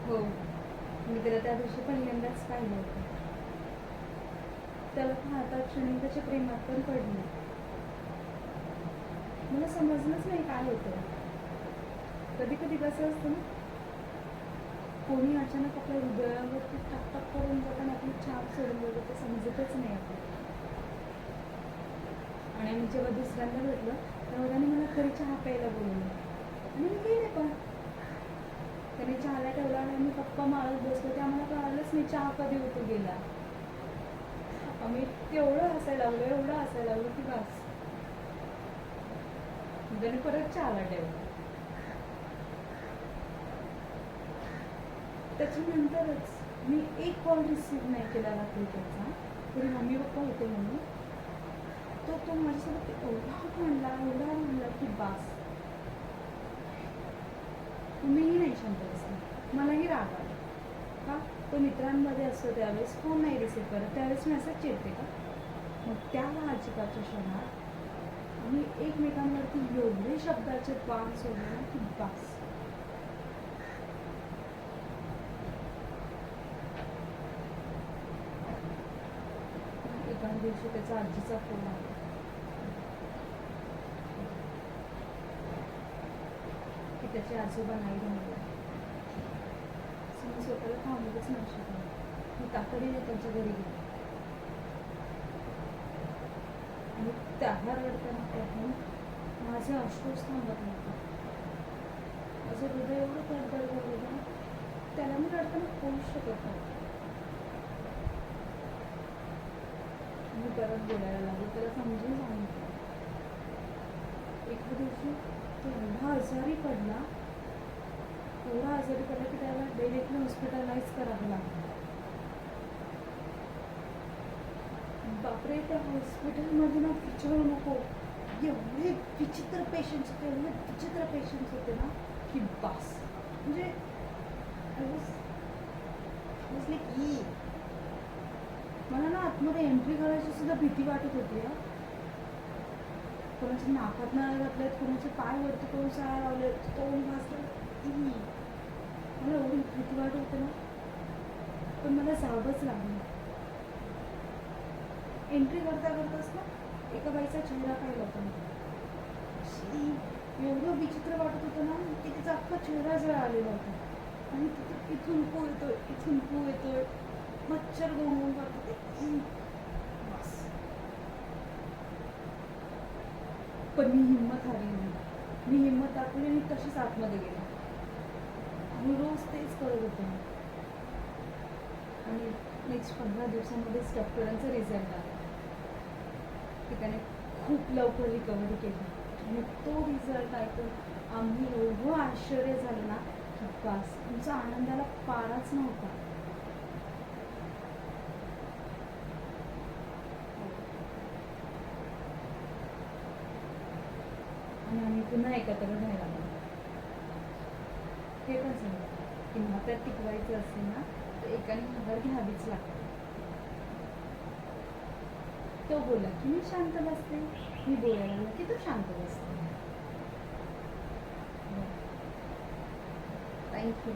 हो, मी त्याला त्या दिवशी पहिल्यांदाच पाहिलं होतं. त्याला पाहता क्षणी त्याच्या प्रेमात पण पडले. मला समजलंच नाही काय होतं. कधी कधी कसं असतं ना, कोणी अचानक आपल्या हृदयावरती टाक टाक करून जाताना आपली छाप सोडून जातं, ते समजतच नाही आपल्याला. आणि आम्ही जेव्हा दुसऱ्यांदा भेटलं तेव्हा त्याने मला घरी चहा प्यायला बोलवलं आणि मी गेले पण. त्याने चहाला ठेवला आणि आम्ही गप्पा मारत बसलो. ते आम्हाला कळालंच नाही चहा कधी होतो गेला. आम्ही तेवढं हसायला लागलो, एवढं हसायला लागलो की बस. त्याने परत चहाला ठेवला. त्याच्यानंतरच मी एक कॉल रिसीव्ह नाही केला रात्री त्याचा, तरी मम्मी पप्पा होते म्हणून. तो माझ्यासोबत एवढा म्हणला की बास. मीही नाही शांत बसले, मलाही राग आला. का तो मित्रांमध्ये असतो त्यावेळेस फोन नाही रिसीव्ह करत, त्यावेळेस मी असं चिडते का? मग त्या वाचिकाच्या क्षणात आम्ही एकमेकांवरती एवढे शब्दाचे बाण सोडले की बास. एका दिवशी त्याचा आजीचा फोन आला की त्याचे आजोबा नाही राहिले. मी स्वतःला थांबवूच नाही शकले. मी तातडीने त्यांच्या घरी गेले आणि त्याला रडताना पाहून माझे अश्रूच थांबत नव्हते. माझं हृदय एवढं तडतड झालं, त्याला मी रडताना होऊच शकत नव्हतं. मी परत बोलायला लागले, त्याला समजून सांगितलं. एका दिवशी तो एवढा आजारी पडला की त्याला डायरेक्टली हॉस्पिटलाइज करावं लागलं. बापरे, त्या हॉस्पिटलमध्ये ना विचारू नको, एवढे विचित्र पेशंट्स होते ना की बास. म्हणजे मला ना आतमध्ये एंट्री करायची सुद्धा भीती वाटत होती. कोणाच्या नाकात नळ्या घातल्यात, कोणाचे पाय वरती करून साया लावलेत, तोंड घासलं. मला एवढी भीती वाटत होते ना, पण मला जावंच लागलं. एंट्री करताच ना एका बाईचा चेहरा पाहिला होता. एवढं विचित्र वाटत होतं ना की तिचा अख्खा चेहरा जळालेला होता आणि तिथं इथून पू येतोय, मच्छर गोंगून जातो. बस. पण मी हिंमत हारली नाही. मी हिंमत दाखवली आणि तशीच आतमध्ये गेले आणि रोज तेच करत होते. आणि नेक्स्ट 15 दिवसामध्येच डॉक्टरांचा रिझल्ट आला की त्याने खूप लवकर रिकव्हरी केली. आणि तो रिझल्ट ऐकून आम्ही एवढं आश्चर्य झालं ना की बस, तुमचा आनंदाला पाराच नव्हता. आणि आम्ही पुन्हा एकत्र राहायला लागलो. हे पण सांगितलं की नात्यात टिकवायचं असेल ना तर एकाने माघार घ्यावीच लागते. तो बोला की मी शांत बसते, मी बोलायला लागला की तो शांत बसते. थँक्यू.